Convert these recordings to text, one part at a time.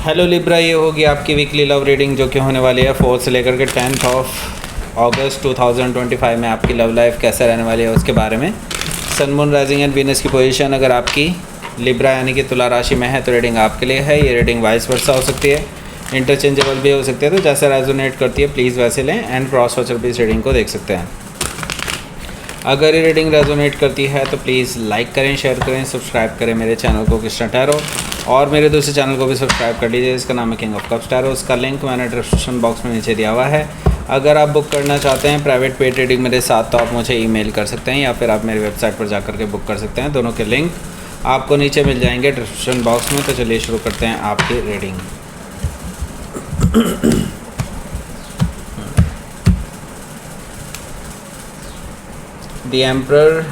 Hello Libra, ये होगी आपकी वीकली लव रीडिंग जो कि होने वाली है 4 से लेकर के 10 अगस्त 2025 में। आपकी लव लाइफ कैसे रहने वाली है उसके बारे में। सन, मून, राइजिंग एंड वीनस की पोजीशन अगर आपकी लिब्रा यानी कि तुला राशि में है तो रीडिंग आपके लिए है। ये रीडिंग वाइस वर्सा हो सकती है, इंटरचेंजेबल भी हो सकती है, तो जैसे रेजोनेट करती है प्लीज़ वैसे लें एंड क्रॉस वॉचर भी इस रीडिंग को देख सकते हैं। अगर ये रीडिंग रेजोनेट करती है तो प्लीज़ लाइक करें, शेयर करें, सब्सक्राइब करें मेरे चैनल को कृष्णा टैरो, और मेरे दूसरे चैनल को भी सब्सक्राइब कर लीजिए, इसका नाम है किंग ऑफ कप्स टैरो। उसका लिंक मैंने डिस्क्रिप्शन बॉक्स में नीचे दिया हुआ है। अगर आप बुक करना चाहते हैं प्राइवेट पेड रीडिंग मेरे साथ तो आप मुझे ईमेल कर सकते हैं या फिर आप मेरी वेबसाइट पर जाकर के बुक कर सकते हैं। दोनों के लिंक आपको नीचे मिल जाएंगे डिस्क्रिप्शन बॉक्स में। तो चलिए शुरू करते हैं आपकी reading. The Emperor,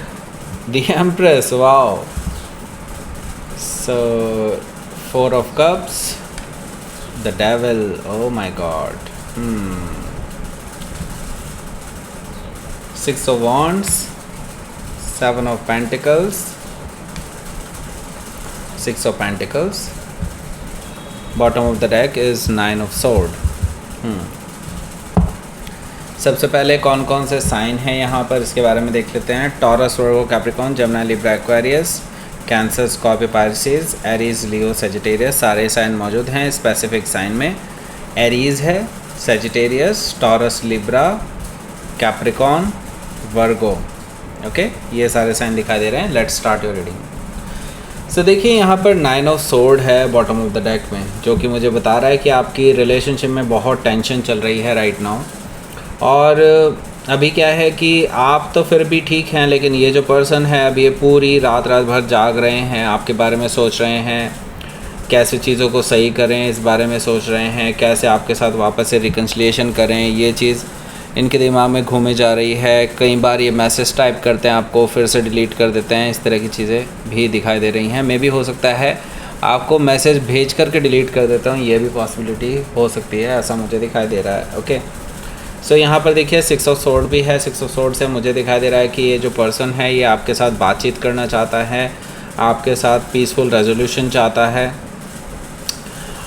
the Empress, wow. So 4 of Cups, the Devil, oh my God. 6 of Wands, 7 of Pentacles, 6 of Pentacles. Bottom of the deck is 9 of Sword. सबसे पहले कौन कौन से साइन हैं यहाँ पर इसके बारे में देख लेते हैं। Taurus, Virgo, Capricorn, Gemini, Libra, Aquarius, Cancer, Scorpio, Pisces, Aries, Leo, Sagittarius, सारे साइन मौजूद हैं। स्पेसिफिक साइन में एरीज है, Sagittarius, Taurus, Libra, Capricorn, Virgo. Okay, ये सारे साइन दिखाई दे रहे हैं। Let's start your reading. So देखिए यहाँ पर 9 ऑफ सोर्ड है बॉटम ऑफ द डेक में, जो कि मुझे बता रहा है कि आपकी रिलेशनशिप में बहुत टेंशन चल रही है राइट नाउ। और अभी क्या है कि आप तो फिर भी ठीक हैं, लेकिन ये जो पर्सन है अब ये पूरी रात भर जाग रहे हैं, आपके बारे में सोच रहे हैं, कैसे चीज़ों को सही करें इस बारे में सोच रहे हैं, कैसे आपके साथ वापस से रिकन्सिलिएशन करें, ये चीज़ इनके दिमाग में घूमे जा रही है। कई बार ये मैसेज टाइप करते हैं आपको, फिर से डिलीट कर देते हैं, इस तरह की चीज़ें भी दिखाई दे रही हैं। मे भी हो सकता है आपको मैसेज भेज करके डिलीट कर देता हूँ, ये भी पॉसिबिलिटी हो सकती है, ऐसा मुझे दिखाई दे रहा है। ओके, सो यहाँ पर देखिए 6 ऑफ सोर्ड भी है। 6 ऑफ सोर्ड से मुझे दिखाई दे रहा है कि ये जो पर्सन है ये आपके साथ बातचीत करना चाहता है, आपके साथ पीसफुल रेजोल्यूशन चाहता है,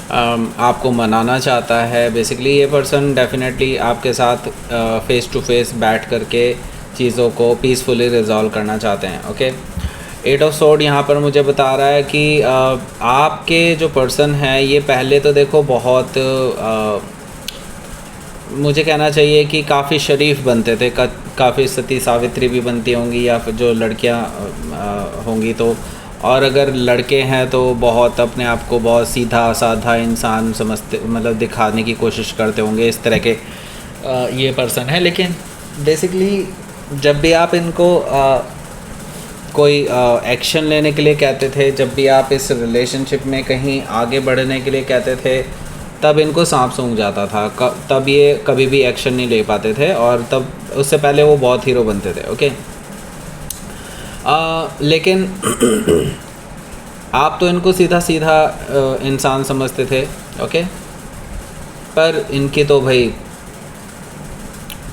आपको मनाना चाहता है। बेसिकली ये पर्सन डेफिनेटली आपके साथ फेस टू फेस बैठ करके चीज़ों को पीसफुली रिजॉल्व करना चाहते हैं। ओके, 8 ऑफ सोर्ड यहाँ पर मुझे बता रहा है कि आपके जो पर्सन है ये पहले तो देखो बहुत मुझे कहना चाहिए कि काफ़ी शरीफ बनते थे, काफ़ी सती सावित्री भी बनती होंगी या फिर जो लड़कियां होंगी तो, और अगर लड़के हैं तो बहुत अपने आप को बहुत सीधा साधा इंसान समझते, मतलब दिखाने की कोशिश करते होंगे, इस तरह के ये पर्सन है। लेकिन बेसिकली जब भी आप इनको कोई एक्शन लेने के लिए कहते थे, जब भी आप इस रिलेशनशिप में कहीं आगे बढ़ने के लिए कहते थे, तब इनको सांप सूंघ जाता था, तब ये कभी भी एक्शन नहीं ले पाते थे, और तब उससे पहले वो बहुत हीरो बनते थे। ओके, लेकिन आप तो इनको सीधा सीधा इंसान समझते थे। ओके, पर इनकी तो भाई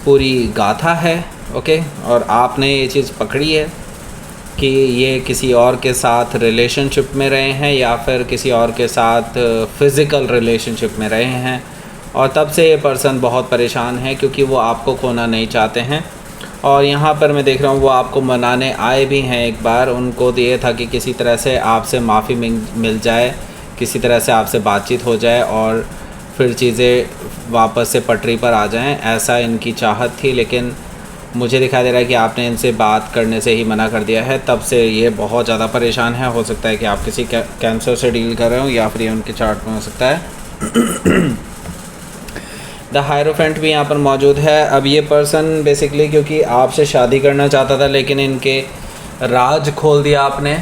पूरी गाथा है। ओके, और आपने ये चीज़ पकड़ी है कि ये किसी और के साथ रिलेशनशिप में रहे हैं या फिर किसी और के साथ फ़िज़िकल रिलेशनशिप में रहे हैं, और तब से ये पर्सन बहुत परेशान है क्योंकि वो आपको खोना नहीं चाहते हैं। और यहाँ पर मैं देख रहा हूँ वो आपको मनाने आए भी हैं एक बार। उनको तो ये था कि किसी तरह से आपसे माफ़ी मिल जाए, किसी तरह से आपसे बातचीत हो जाए और फिर चीज़ें वापस से पटरी पर आ जाएँ, ऐसा इनकी चाहत थी। लेकिन मुझे दिखाई दे रहा है कि आपने इनसे बात करने से ही मना कर दिया है, तब से ये बहुत ज़्यादा परेशान है। हो सकता है कि आप किसी कैंसर से डील कर रहे हो या फिर ये उनके चार्ट में हो सकता है। द हायरोफेंट भी यहाँ पर मौजूद है। अब ये पर्सन बेसिकली क्योंकि आपसे शादी करना चाहता था, लेकिन इनके राज खोल दिया आपने,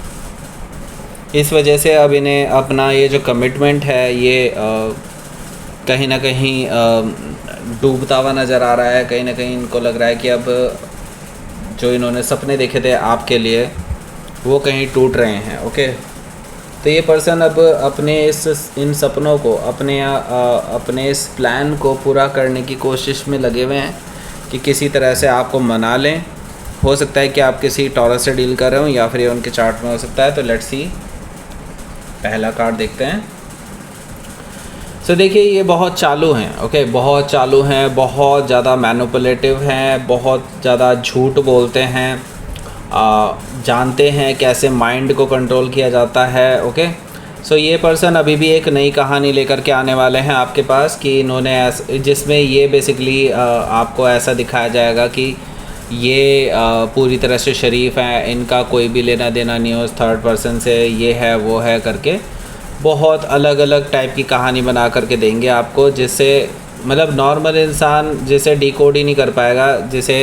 इस वजह से अब इन्हें अपना ये जो कमिटमेंट है ये कहीं ना कहीं डूबता हुआ नज़र आ रहा है। कहीं ना कहीं इनको लग रहा है कि अब जो इन्होंने सपने देखे थे आपके लिए वो कहीं टूट रहे हैं। ओके, तो ये पर्सन अब अपने इन सपनों को, अपने इस प्लान को पूरा करने की कोशिश में लगे हुए हैं कि किसी तरह से आपको मना लें। हो सकता है कि आप किसी टॉरस से डील कर रहे हो या फिर ये उनके चार्ट में हो सकता है। तो लेट्स सी, पहला कार्ड देखते हैं। सो देखिए ये बहुत चालू हैं, ओके, बहुत चालू हैं, बहुत ज़्यादा मैनिपुलेटिव हैं, बहुत ज़्यादा झूठ बोलते हैं, जानते हैं कैसे माइंड को कंट्रोल किया जाता है, ओके। सो ये पर्सन अभी भी एक नई कहानी लेकर के आने वाले हैं आपके पास कि इन्होंने जिसमें ये बेसिकली आपको ऐसा दिखाया जाएगा कि ये पूरी तरह से शरीफ हैं, इनका कोई भी लेना देना नहीं हो थर्ड पर्सन से, ये है वो है करके बहुत अलग अलग टाइप की कहानी बना करके देंगे आपको, जिससे मतलब नॉर्मल इंसान जिसे डिकोड ही नहीं कर पाएगा, जिसे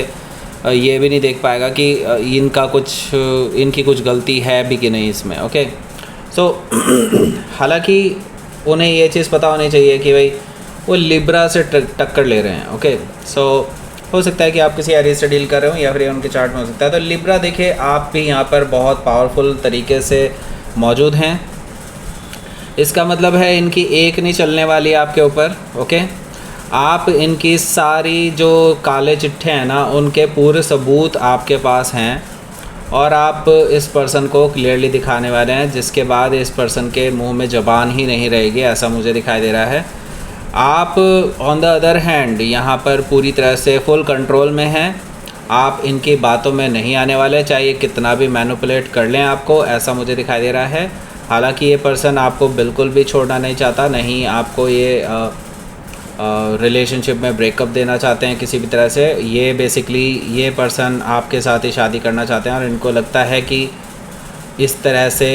ये भी नहीं देख पाएगा कि इनकी कुछ गलती है भी कि नहीं इसमें, ओके। सो हालांकि उन्हें ये चीज़ पता होनी चाहिए कि भाई वो लिब्रा से टक्कर ले रहे हैं, ओके। सो हो सकता है कि आप किसी एरिया से डील कर रहे हो या फिर उनके चार्ट में हो सकता है। तो लिब्रा देखिए आप भी यहाँ पर बहुत पावरफुल तरीके से मौजूद हैं, इसका मतलब है इनकी एक नहीं चलने वाली आपके ऊपर, ओके। आप इनकी सारी जो काले चिट्ठे हैं ना उनके पूरे सबूत आपके पास हैं और आप इस पर्सन को क्लियरली दिखाने वाले हैं, जिसके बाद इस पर्सन के मुंह में ज़बान ही नहीं रहेगी, ऐसा मुझे दिखाई दे रहा है। आप ऑन द अदर हैंड यहाँ पर पूरी तरह से फुल कंट्रोल में हैं, आप इनकी बातों में नहीं आने वाले, चाहे ये कितना भी मैनिपुलेट कर लें आपको, ऐसा मुझे दिखाई दे रहा है। हालांकि ये पर्सन आपको बिल्कुल भी छोड़ना नहीं चाहता, नहीं आपको ये रिलेशनशिप में ब्रेकअप देना चाहते हैं किसी भी तरह से। ये बेसिकली ये पर्सन आपके साथ ही शादी करना चाहते हैं और इनको लगता है कि इस तरह से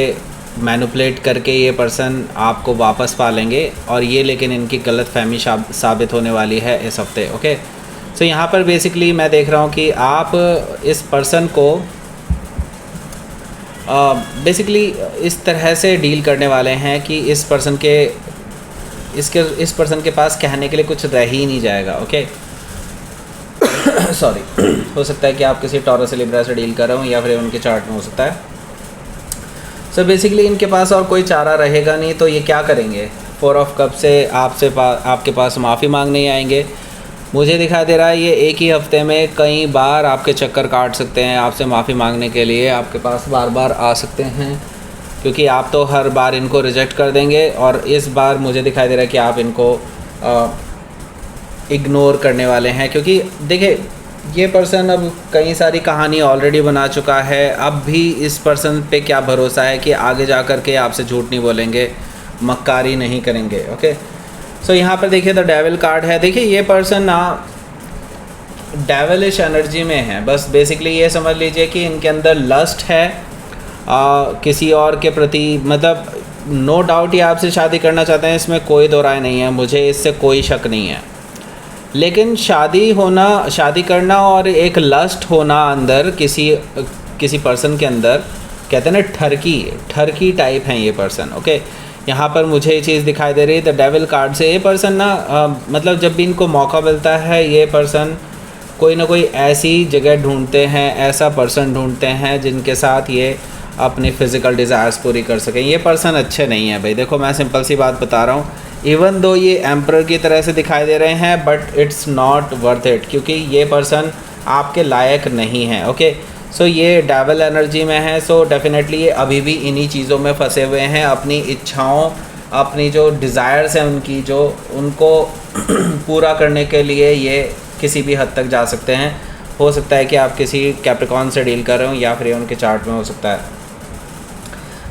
मैनिपुलेट करके ये पर्सन आपको वापस पा लेंगे, और ये लेकिन इनकी गलत फहमी साबित होने वाली है इस हफ्ते, ओके। सो यहाँ पर बेसिकली मैं देख रहा हूँ कि आप इस पर्सन को बेसिकली इस तरह से डील करने वाले हैं कि इस पर्सन के पास कहने के लिए कुछ रह ही नहीं जाएगा, ओके। सॉरी हो सकता है कि आप किसी टॉरस से लिब्रा से डील कर रहे हो या फिर उनके चार्ट में हो सकता है। सो बेसिकली इनके पास और कोई चारा रहेगा नहीं, तो ये क्या करेंगे, 4 ऑफ कप से आपके पास माफ़ी मांगने आएंगे। मुझे दिखाई दे रहा है ये एक ही हफ्ते में कई बार आपके चक्कर काट सकते हैं, आपसे माफ़ी मांगने के लिए आपके पास बार बार आ सकते हैं, क्योंकि आप तो हर बार इनको रिजेक्ट कर देंगे और इस बार मुझे दिखाई दे रहा है कि आप इनको इग्नोर करने वाले हैं। क्योंकि देखिए ये पर्सन अब कई सारी कहानी ऑलरेडी बना चुका है, अब भी इस पर्सन पे क्या भरोसा है कि आगे जा कर के आपसे झूठ नहीं बोलेंगे, मक्कारी नहीं करेंगे, ओके। सो यहाँ पर देखिए द डेविल कार्ड है। देखिए ये पर्सन ना डेविलिश एनर्जी में है, बस बेसिकली ये समझ लीजिए कि इनके अंदर लस्ट है किसी और के प्रति, मतलब नो डाउट ये आपसे शादी करना चाहते हैं, इसमें कोई दो राय नहीं है, मुझे इससे कोई शक नहीं है। लेकिन शादी करना और एक लस्ट होना अंदर किसी पर्सन के अंदर, कहते हैं ना ठरकी टाइप हैं ये पर्सन, ओके। यहाँ पर मुझे ये चीज़ दिखाई दे रही है द डेविल कार्ड से। ये पर्सन ना मतलब जब भी इनको मौका मिलता है ये पर्सन कोई ना कोई ऐसी जगह ढूंढते हैं, ऐसा पर्सन ढूंढते हैं जिनके साथ ये अपनी फ़िज़िकल डिज़ायर्स पूरी कर सकें। ये पर्सन अच्छे नहीं है भाई, देखो मैं सिंपल सी बात बता रहा हूँ, इवन दो ये एम्परर की तरह से दिखाई दे रहे हैं but it's not worth it, क्योंकि ये पर्सन आपके लायक नहीं है, ओके। सो ये डेविल एनर्जी में है, सो डेफिनेटली ये अभी भी इन्हीं चीज़ों में फंसे हुए हैं, अपनी इच्छाओं, अपनी जो डिज़ायर्स हैं उनको पूरा करने के लिए ये किसी भी हद तक जा सकते हैं। हो सकता है कि आप किसी कैप्रिकॉर्न से डील कर रहे हो या फिर उनके चार्ट में हो सकता है।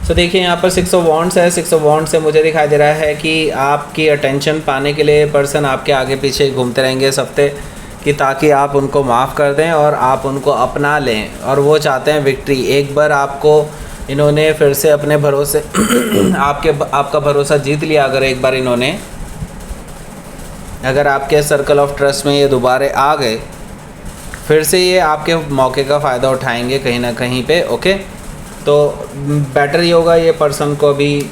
सो देखिए यहाँ पर 6 ऑफ वॉन्ड्स है। 6 ऑफ वॉन्ड्स से मुझे दिखाई दे रहा है कि आपकी अटेंशन पाने के लिए पर्सन आपके आगे पीछे घूमते रहेंगे इस हफ्ते, कि ताकि आप उनको माफ़ कर दें और आप उनको अपना लें, और वो चाहते हैं विक्ट्री। एक बार आपको इन्होंने फिर से अपने भरोसे आपका भरोसा जीत लिया, अगर आपके सर्कल ऑफ ट्रस्ट में ये दोबारा आ गए, फिर से ये आपके मौके का फ़ायदा उठाएंगे कहीं ना कहीं पे, ओके। तो बेटर ये होगा ये पर्सन को अभी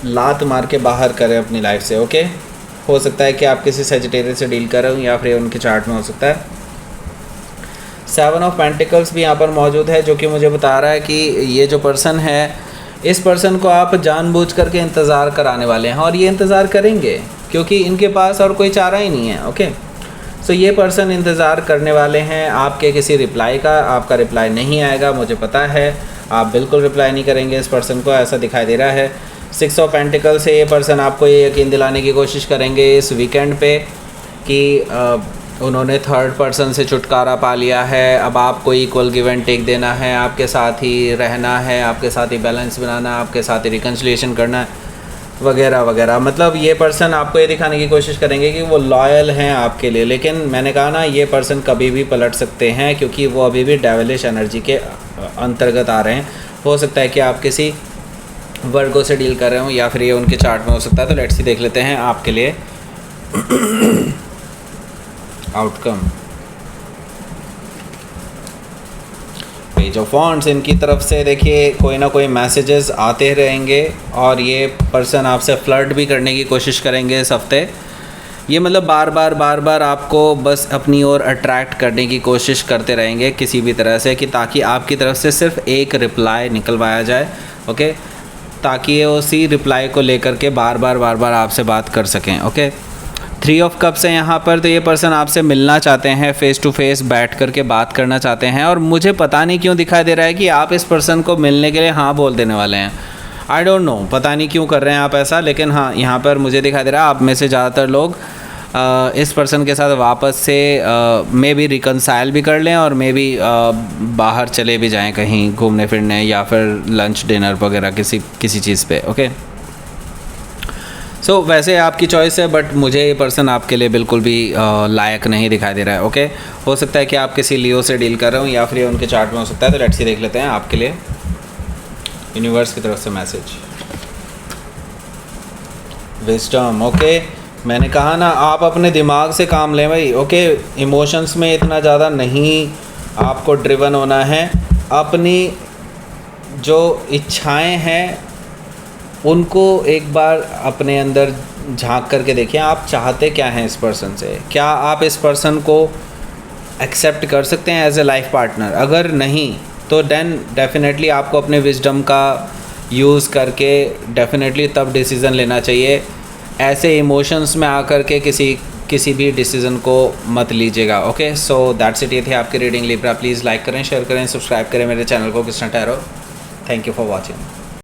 लात मार के बाहर करें अपनी लाइफ से, ओके। हो सकता है कि आप किसी सेजिटेरियस से डील कर रहे हो या फिर उनके चार्ट में हो सकता है। 7 ऑफ पेंटिकल्स भी यहाँ पर मौजूद है, जो कि मुझे बता रहा है कि ये जो पर्सन है, इस पर्सन को आप जानबूझ करके इंतज़ार कराने वाले हैं, और ये इंतज़ार करेंगे क्योंकि इनके पास और कोई चारा ही नहीं है, ओके। सो ये पर्सन इंतज़ार करने वाले हैं आपके किसी रिप्लाई का। आपका रिप्लाई नहीं आएगा, मुझे पता है, आप बिल्कुल रिप्लाई नहीं करेंगे इस पर्सन को, ऐसा दिखाई दे रहा है। 6 ऑफ पेंटिकल से ये पर्सन आपको ये यकीन दिलाने की कोशिश करेंगे इस वीकेंड पे कि उन्होंने थर्ड पर्सन से छुटकारा पा लिया है, अब आपको इक्वल गिव एंड टेक देना है, आपके साथ ही रहना है, आपके साथ ही बैलेंस बनाना है, आपके साथ ही रिकन्सिलिएशन करना है, वगैरह वगैरह। मतलब ये पर्सन आपको ये दिखाने की कोशिश करेंगे कि वो लॉयल हैं आपके लिए। लेकिन मैंने कहा ना, ये पर्सन कभी भी पलट सकते हैं क्योंकि वो अभी भी डेविलिश एनर्जी के अंतर्गत आ रहे हैं। हो सकता है कि आप किसी वर्गो से डील कर रहे हो या फिर ये उनके चार्ट में हो सकता है। तो लेट्स सी देख लेते हैं आपके लिए आउटकम। पेज ऑफ वॉन्ड्स, इनकी तरफ से देखिए कोई ना कोई मैसेजेस आते रहेंगे और ये पर्सन आपसे फ्लर्ट भी करने की कोशिश करेंगे इस हफ्ते। ये मतलब बार बार आपको बस अपनी ओर अट्रैक्ट करने की कोशिश करते रहेंगे किसी भी तरह से, कि ताकि आपकी तरफ से सिर्फ एक रिप्लाई निकलवाया जाए, ओके, ताकि ये उसी रिप्लाई को लेकर के बार बार आपसे बात कर सकें, ओके। 3 ऑफ कप्स है यहाँ पर, तो ये पर्सन आपसे मिलना चाहते हैं, फ़ेस टू फेस बैठ कर के बात करना चाहते हैं। और मुझे पता नहीं क्यों दिखाई दे रहा है कि आप इस पर्सन को मिलने के लिए हाँ बोल देने वाले हैं। आई डोंट नो, पता नहीं क्यों कर रहे हैं आप ऐसा, लेकिन हाँ यहाँ पर मुझे दिखाई दे रहा है आप में से ज़्यादातर लोग इस पर्सन के साथ वापस से मे बी रिकनसाइल भी कर लें और मे बी बाहर चले भी जाएं कहीं घूमने फिरने या फिर लंच डिनर वगैरह किसी चीज़ पे, ओके। सो वैसे आपकी चॉइस है, बट मुझे ये पर्सन आपके लिए बिल्कुल भी लायक नहीं दिखाई दे रहा है, ओके। हो सकता है कि आप किसी लियो से डील कर रहे हो या फिर ये उनके चार्ट में हो सकता है। तो लेट्स सी देख लेते हैं आपके लिए यूनिवर्स की तरफ से मैसेज। Wisdom, okay. मैंने कहा ना, आप अपने दिमाग से काम लें भाई, ओके। इमोशंस में इतना ज़्यादा नहीं आपको ड्रिवन होना है। अपनी जो इच्छाएं हैं उनको एक बार अपने अंदर झांक करके देखिए, आप चाहते क्या हैं इस पर्सन से। क्या आप इस पर्सन को एक्सेप्ट कर सकते हैं एज ए लाइफ पार्टनर? अगर नहीं तो देन डेफिनेटली आपको अपने विजडम का यूज़ करके डेफिनेटली तब डिसीज़न लेना चाहिए। ऐसे इमोशंस में आकर के किसी भी डिसीज़न को मत लीजिएगा, ओके। सो दैट्स इट, ये थी आपकी रीडिंग लिब्रा। प्लीज़ लाइक करें, शेयर करें, सब्सक्राइब करें मेरे चैनल को Krishna tarot. Thank you for watching.